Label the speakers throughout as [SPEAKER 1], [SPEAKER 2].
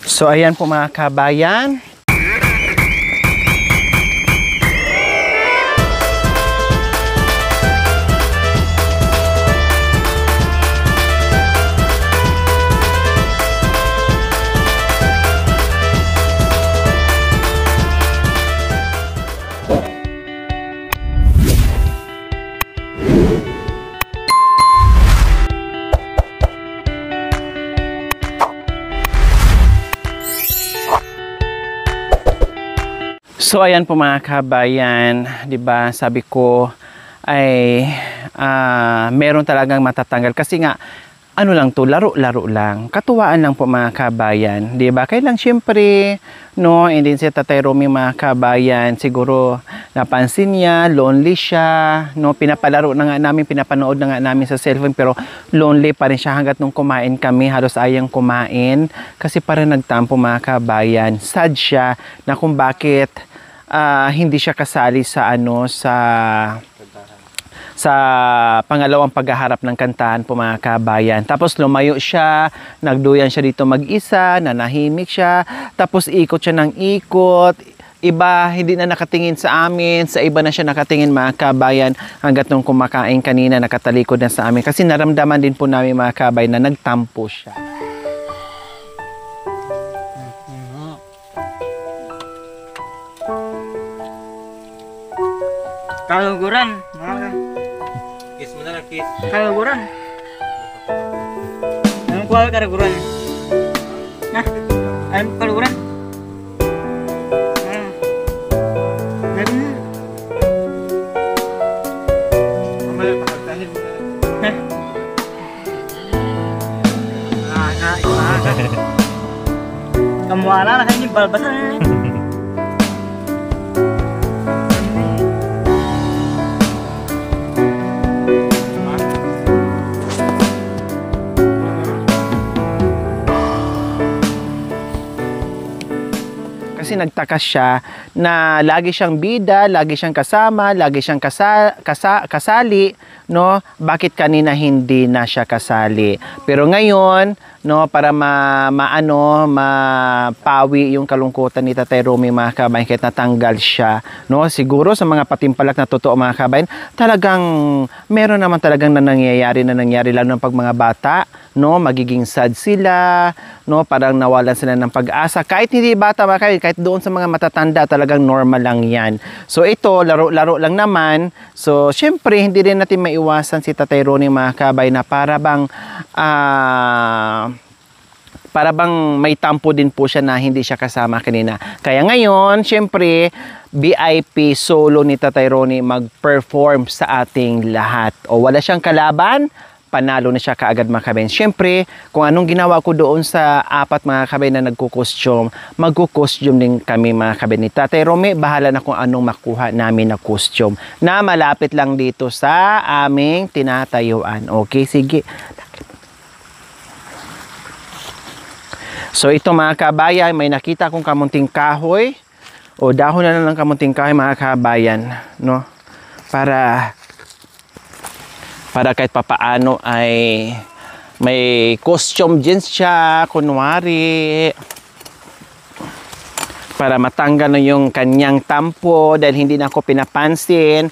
[SPEAKER 1] So ayan po mga kabayan. So ayan po mga kabayan, 'di ba? Sabi ko ay meron talagang matatanggal kasi nga ano lang to, laro-laro lang. Katuwaan lang po mga kabayan, 'di ba? Kaya lang syempre, no, and then si Tatay Romy mga kabayan, siguro napansin niya, lonely siya, no, pinapalaro na nga namin, pinapanood na nga namin sa cellphone, pero lonely pa rin siya hanggat nung kumain kami, halos ayang kumain kasi parang nagtampo mga kabayan. Sad siya na kung bakit hindi siya kasali sa sa pangalawang paghaharap ng kantahan po mga kabayan. Tapos lumayo siya, nagduyan siya dito mag-isa, nanahimik siya, tapos ikot siya ng ikot. Iba, hindi na nakatingin sa amin, sa iba na siya nakatingin mga kabayan hanggat nung kumakain kanina, nakatalikod na sa amin. Kasi naramdaman din po namin mga kabayan na nagtampo siya.
[SPEAKER 2] Kaluguran.
[SPEAKER 3] Kiss mo na lang, kiss.
[SPEAKER 2] Kaluguran. Anong kuha kaluguran? Ha? Anong kaluguran?
[SPEAKER 3] Mamaya pakagdahin mo na.
[SPEAKER 2] Kamuala na kayo yung balbasan.
[SPEAKER 1] Kasi nagtaka siya na lagi siyang bida, lagi siyang kasama, lagi siyang kasali, no? Bakit kanina hindi na siya kasali? Pero ngayon, no, para mapawi yung kalungkutan ni Tatay Romy mga kabayan kahit natanggal siya, no? Siguro sa mga patimpalak na totoo mga kabayan, talagang meron naman talagang nangyayari lalo ng pag mga bata, no? Magiging sad sila, no? Parang nawalan sila ng pag-asa. Kahit hindi bata mga kabayan, kahit doon sa mga matatanda, talagang normal lang yan. So ito, laro-laro lang naman. So syempre, hindi rin natin maiwasan si Tatay Romy mga kabayan na para bang may tampo din po siya na hindi siya kasama kanina. Kaya ngayon, syempre, VIP solo ni Tatay Romy mag-perform sa ating lahat. O wala siyang kalaban, panalo na siya kaagad mga kabayan. Syempre, kung anong ginawa ko doon sa apat mga kabayan na nagkukostume, magkukostume din kami mga kabayan ni Tatay Romy. Bahala na kung anong makuha namin na costume na malapit lang dito sa aming tinatayuan. Okay, sige. So ito mga kabayan, may nakita akong kamunting kahoy o dahon na lang ng kamunting kahoy mga kabayan, no? Para kahit papaano ay may costume jeans siya, kunwari, para matanggal na yung kanyang tampo dahil hindi na ako pinapansin,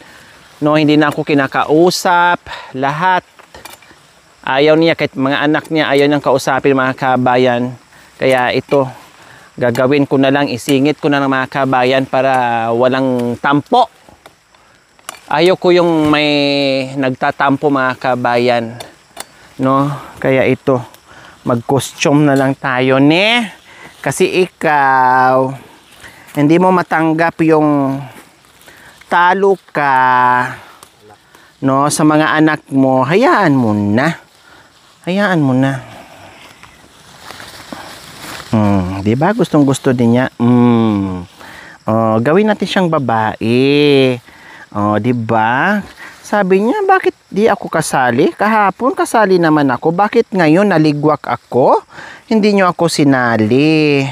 [SPEAKER 1] no? Hindi na ako kinakausap, lahat. Ayaw niya, kahit mga anak niya, ayaw niyang kausapin mga kabayan. Kaya ito, gagawin ko na lang, isingit ko na ng mga kabayan para walang tampo. Ayaw ko yung may nagtatampo mga kabayan, no? Kaya ito, mag-costume na lang tayo, ne? Kasi ikaw, hindi mo matanggap yung talo ka, no? Sa mga anak mo, hayaan mo na. Hayaan mo na. Diba? Gustong-gusto din niya. Oh, gawin natin siyang babae. Oh, diba? Sabi niya, bakit di ako kasali? Kahapon kasali naman ako. Bakit ngayon naligwak ako? Hindi niyo ako sinali.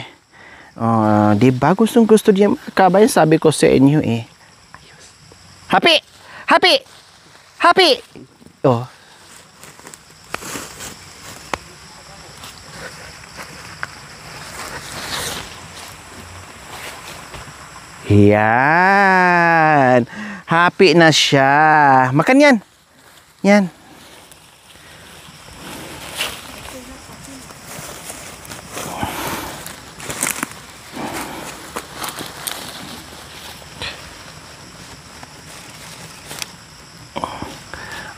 [SPEAKER 1] Oh, diba? Gustong-gusto niya. Kabayan, sabi ko sa inyo eh. Happy! Happy! Happy! Oh. Yan. Happy na siya. Makan yan. Yan.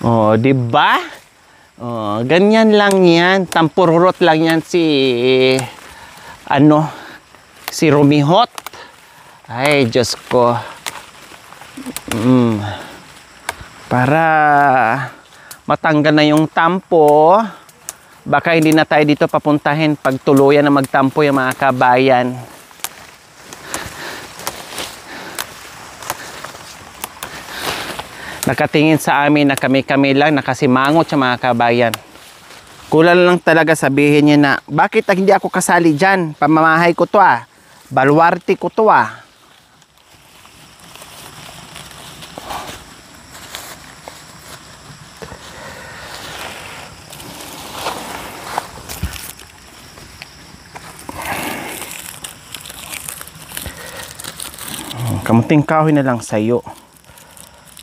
[SPEAKER 1] Oh, 'di ba? Oh, ganyan lang 'yan. Tampururot lang 'yan si si Rumihot. Ay, Diyos ko. Para matanggal na yung tampo, baka hindi na tayo dito papuntahin pag tuluyan na magtampo yung mga kabayan. Nakatingin sa amin na kami-kami lang, nakasimangot sa mga kabayan. Kulang lang talaga sabihin niya na, bakit hindi ako kasali dyan? Pamamahay ko to ah. Baluarte ko to ah. Kamuting kahoy na lang sa'yo.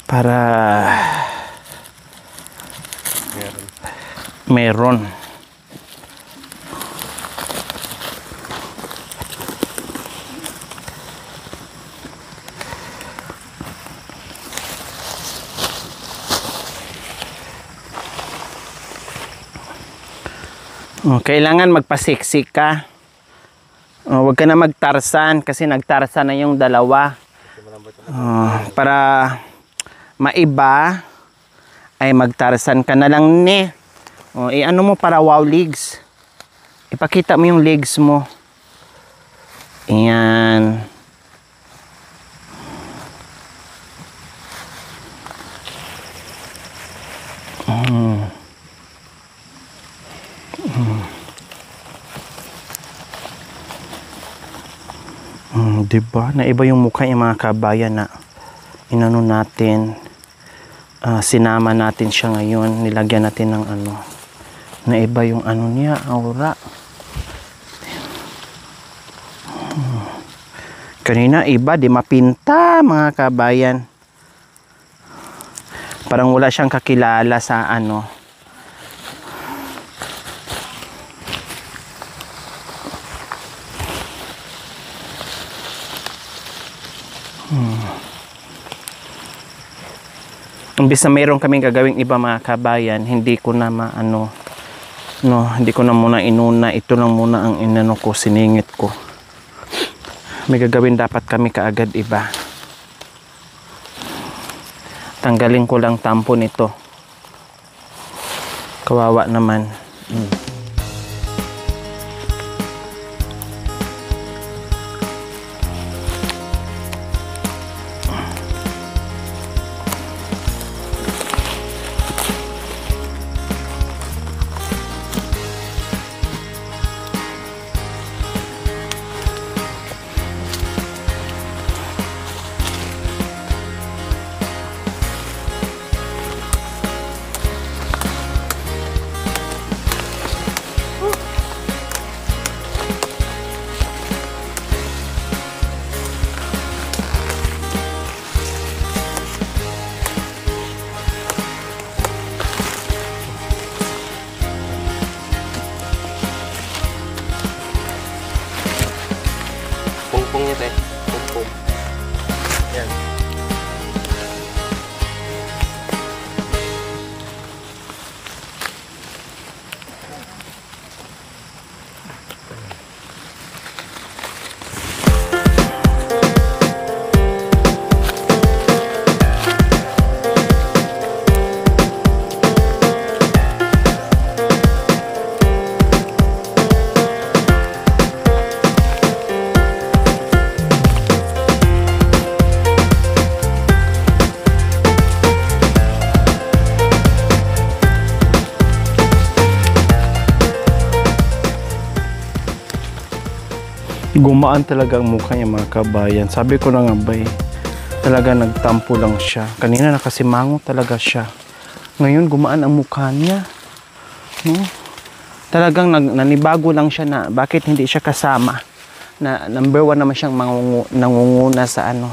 [SPEAKER 1] Para meron. Kailangan magpasiksik ka. Huwag ka na magtarsan kasi nagtarsan na yung dalawa. Para maiba ay magtarsan ka na lang ni. Ano mo para wow legs. Ipakita mo yung legs mo. Ayan. Diba? Naiba yung mukha yung mga kabayan na inano natin. Sinama natin siya ngayon. Nilagyan natin ng naiba yung niya, aura. Kanina iba, di mapinta mga kabayan. Parang wala siyang kakilala sa Imbis na mayroon kaming gagawing iba mga kabayan, hindi ko na hindi ko na muna inuna. Ito lang muna ang ko, siningit ko. May gagawin dapat kami kaagad iba. Tanggalin ko lang tampo nito. Kawawa naman.
[SPEAKER 3] Pungpung niya tayo. Pungpung. Yan.
[SPEAKER 1] Gumaan talaga ang mukha niya mga kabayan. Sabi ko na nga ba talaga nagtampo lang siya. Kanina nakasimango talaga siya. Ngayon gumaan ang mukha niya. No? Talagang nanibago lang siya na bakit hindi siya kasama na number 1 naman siyang nangunguna sa ano.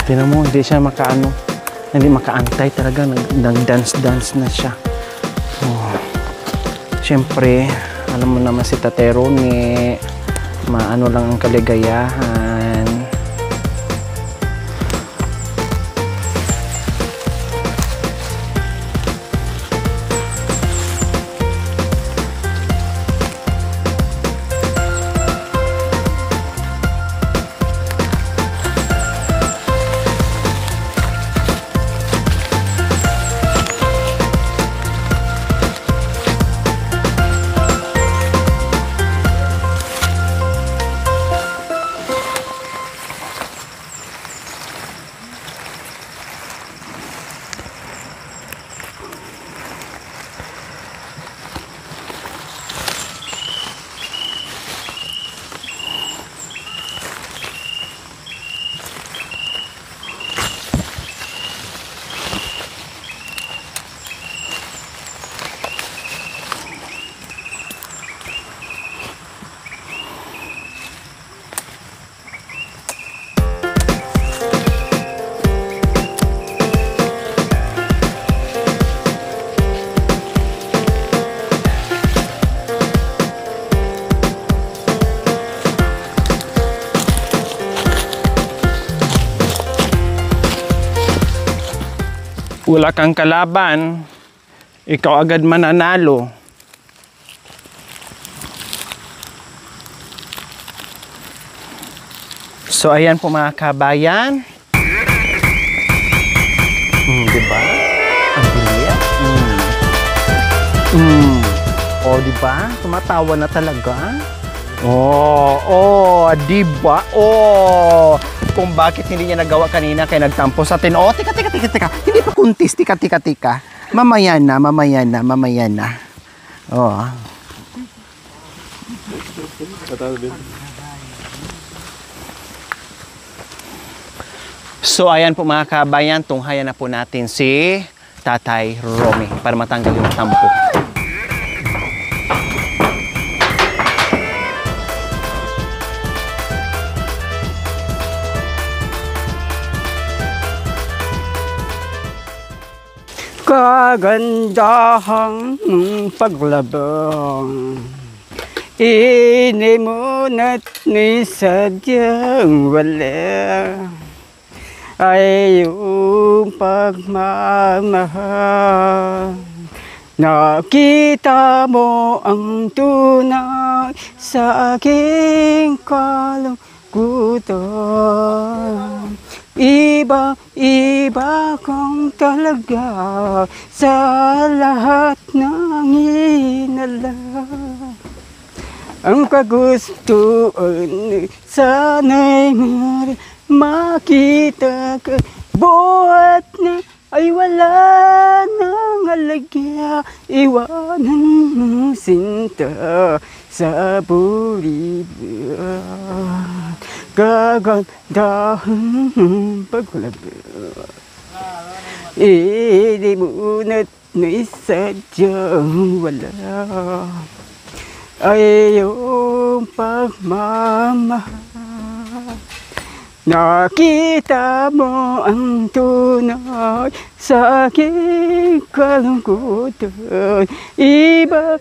[SPEAKER 1] Tingnan mo, hindi siya hindi makaantay talaga, nag-dance na siya. Oh. Siyempre, alam mo naman si Tatay Ronnie, maano lang ang kaligayahan. Wala kang kalaban, ikaw agad mananalo. So ayan po mga kabayan. Diba? Ang bilis. Oh, diba? Tumatawa na talaga. Oh, diba? Oh, kung bakit hindi niya nagawa kanina kaya nagtampo sa atin. Oh, tika. Hindi pa kuntis, tika. Mamaya na. Oh. So, ayan po mga kabayan, tunghayan na po natin si Tatay Romy para matanggal yung tampo.
[SPEAKER 2] Kagandahang paglabang, inimunat ni sadyang wala ay iyong pagmamahal. Nakita mo ang tunay sa aking kalungkutan. Iba kong talaga sa lahat ng hinala. Ang kagustuhan sana'y makita ka. Buhat na ay wala nang halaga. Iwanan mo sinta sa bulibat. Kagandahang paglabang, inimunat na sadyang wala ay iyong pagmamahal. Nakita mo ang tunay sa aking kalungkutan. Iba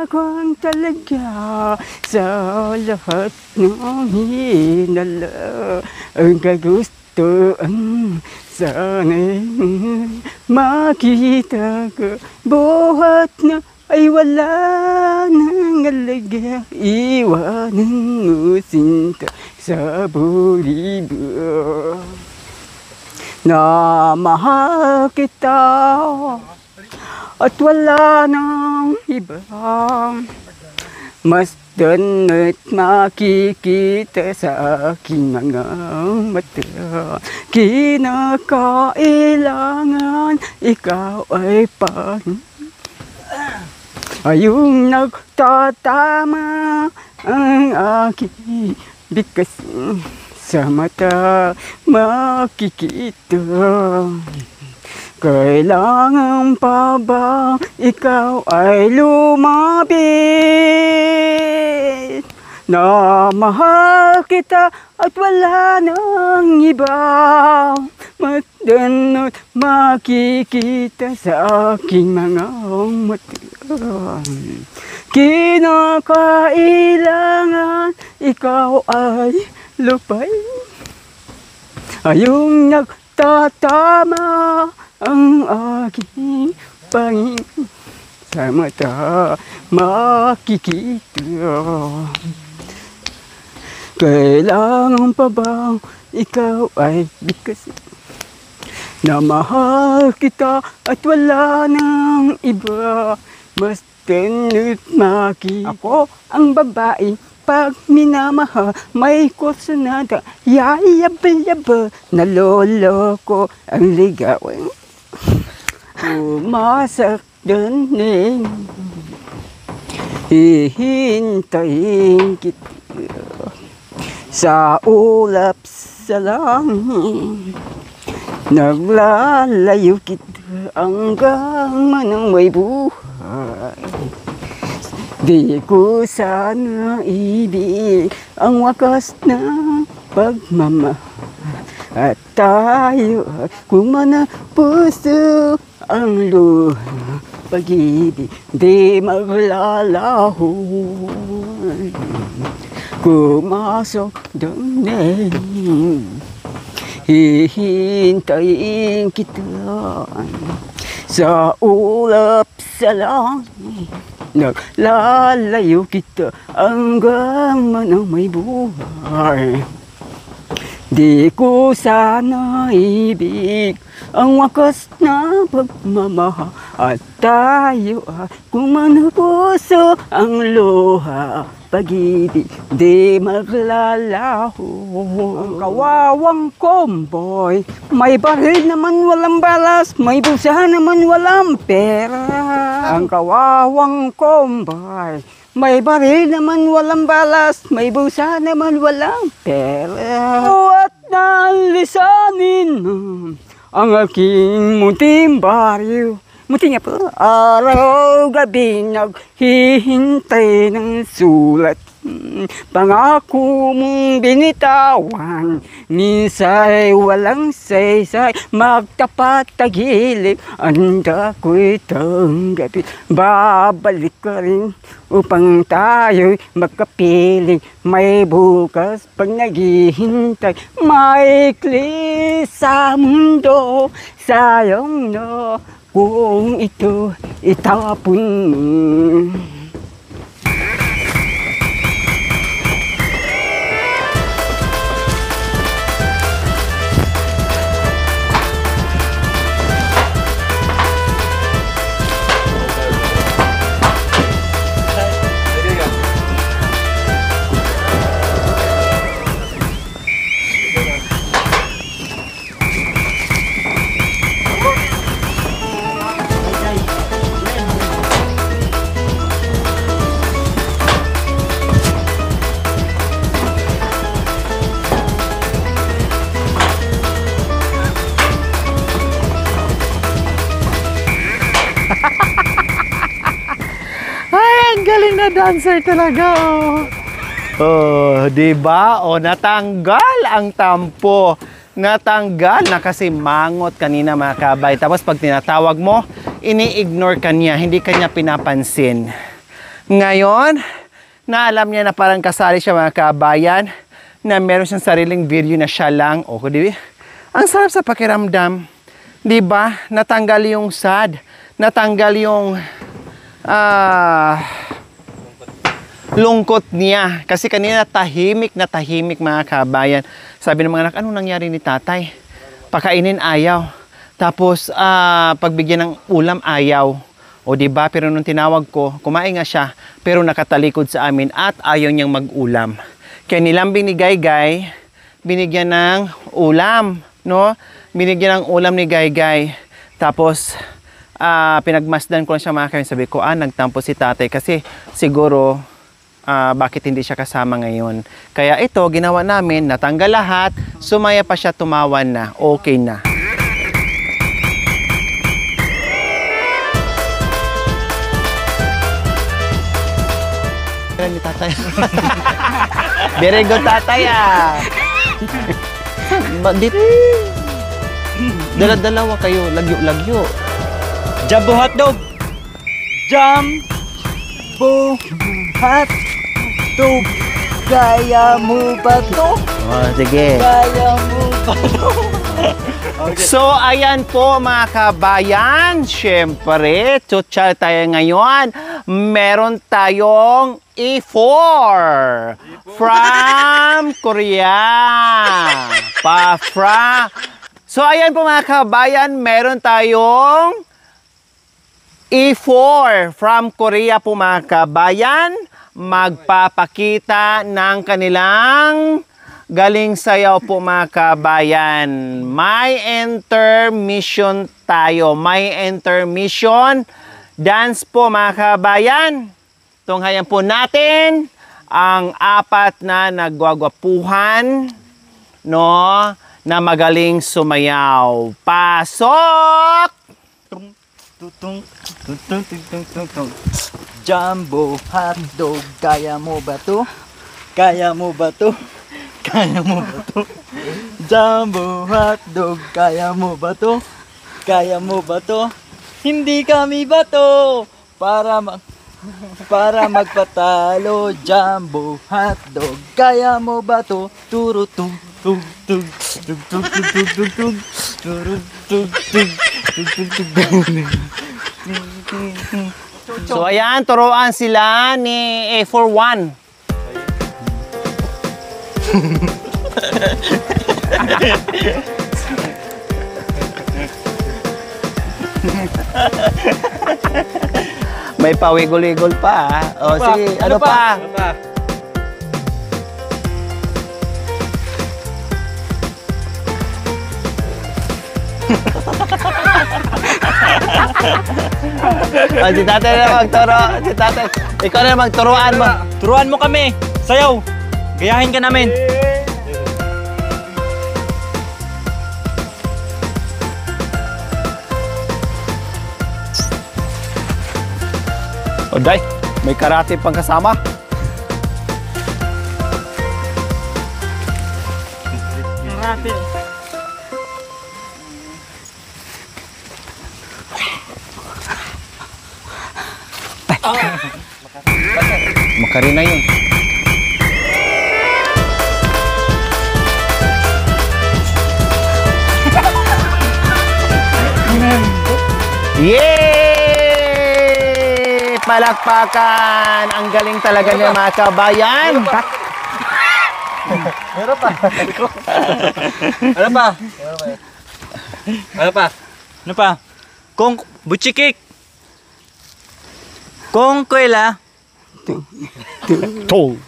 [SPEAKER 2] kong talaga sa lahat ng hinala. Ang kagustuhan sana'y makita ka. Buhat na ay wala nang halaga. Iwanan mo sinta sa bulibat. Na mahal kita at wala nang iba. Masdan at makikita sa aking mga mata. Kinakailangan ikaw ay ayong nagtatama ang aking bigkas sa mata makikita. Kailangan pa ba ikaw ay lumapit? Na mahal kita at wala nang iba. Matano't makikita sa aking mga mata. Kinakailangan ikaw ay lupay. Ayong nagtatama ang aking pangin sa mata makikita. Kailangan pa bang ikaw ay bigas? Na mahal kita at wala nang iba. Mas teno't makikita. Ako ang babae pag minamahal, may kursunada, yayabal-yabal, naloloko ang ligawan. Umasakdan din, hihintayin kita sa ulap sa langit. Naglalayo kita hanggang manang may buhay. Di ko sana ibig ang wakas ng pagmamahal. At tayo kung man puso ang luha, pag-ibig di maglalaho. Kumasok doon, hihintayin kita sa ulap sa langit. Naglalayo kita hanggang manang may buhay. Di ko sana ibig ang wakas na pagmamahal. At tayo kung manupuso ang luha, pag-ibig di maglalaho. Ang kawawang komboy, may baril naman walang balas, may bulsa naman walang pera. Ang kawawang komboy, may baril naman walang balas, may bulsa naman walang pera. At nalisanin ang aking munting baryo. Munting nga po, araw-gabi naghihintay ng sulat. Pangako mong binitawan, minsa'y walang saysay, magtapat tagilip, anda ko'y tanggapin. Babalik ka rin upang tayo'y magkapiling, may bukas pag naghihintay, maikli sa mundo, sayang na kung ito itapon.
[SPEAKER 1] Ang galing na dancer talaga, oh. Oh, di ba? Oh, natanggal ang tampo. Natanggal na kasi mangot kanina, mga kabay. Tapos pag tinatawag mo, ini-ignore kanya, hindi kanya pinapansin. Ngayon, naalam niya na parang kasali siya, mga kabayan, na meron siyang sariling video na siya lang. Oh, di ba? Ang sarap sa pakiramdam. Di ba? Natanggal yung sad. Natanggal yung lungkot niya. Kasi kanina tahimik na tahimik, mga kabayan. Sabi ng mga anak, anong nangyari ni tatay? Pakainin ayaw. Tapos pagbigyan ng ulam ayaw. O diba? Pero nung tinawag ko, kumain nga siya. Pero nakatalikod sa amin at ayaw niyang mag-ulam. Kaya nilambing ni Gaygay, binigyan ng ulam. No? Binigyan ng ulam ni Gaygay. Tapos pinagmasdan ko lang siya, mga kabayan. Sabi ko, nagtampo si tatay kasi siguro bakit hindi siya kasama ngayon. Kaya ito, ginawa namin, natanggal lahat, sumaya pa siya, tumawan na, okay na. Ni tatay. Very good, tatay, Dala-dalawa kayo, lagyo-lagyo.
[SPEAKER 3] Jumbo hotdog! Jumbo hotdog! Kaya mo ba to?
[SPEAKER 1] Oh, sige.
[SPEAKER 3] Kaya mo ba to?
[SPEAKER 1] So, ayan po mga kabayan. Siyempre, tutsal tayo ngayon. Meron tayong E4 from Korea. So, ayan po mga kabayan. Meron tayong E4 from Korea po mga kabayan. Magpapakita ng kanilang galing sayaw po mga kabayan. May intermission tayo. May intermission dance po mga kabayan. Tunghayan po natin ang apat na nagwagwapuhan, no, na magaling sumayaw. Pasok!
[SPEAKER 3] Jumbo hotdog, kaya mo ba to? Kaya mo ba to? Kaya mo ba to? Jumbo hotdog, kaya mo ba to? Kaya mo ba to? Hindi kami ba to? Para magpatalo, jumbo hotdog, kaya mo ba to? Turutug tug tug tug tug tug tug tug tug turutug tug tug tug tug.
[SPEAKER 1] So ayan, turuan sila ni A41. May pawigol-wigol pa. O sige, ano pa? Si tatay na magturo. Si tatay, ikaw na magturuan mo.
[SPEAKER 3] Turuan mo kami. Sayaw. Gayahin ka namin.
[SPEAKER 1] O day, may karate pang kasama.
[SPEAKER 3] Karate.
[SPEAKER 1] Makari na yun. Yay! Palakpakan! Ang galing talaga niya mga kabayan.
[SPEAKER 3] Meron pa. Ano pa? Ano pa? Ano pa? Kung butchikik. Kung kwela.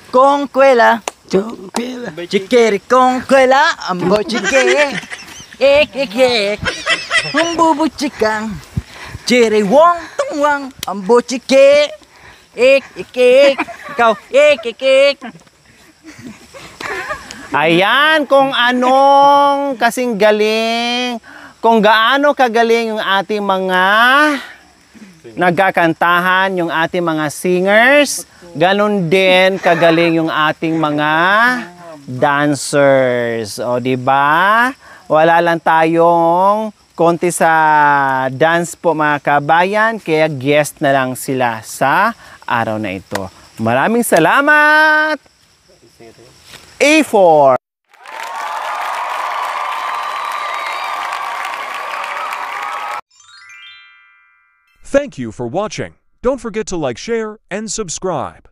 [SPEAKER 3] Kung kwela. Chikiri kung kwela. Ambo chike. Ek. Humbubuchikang. Chiri wong tungwang. Ambo chike. Ek. Ikaw. Ek.
[SPEAKER 1] Ayan, kung anong kasing galing, kung gaano kagaling yung ating mga nagkakantahan, yung ating mga singers, ganun din kagaling yung ating mga dancers. O, di ba? Wala lang tayong konti sa dance po mga kabayan, kaya guest na lang sila sa araw na ito. Maraming salamat! A4.
[SPEAKER 4] Thank you for watching. Don't forget to like, share, and subscribe.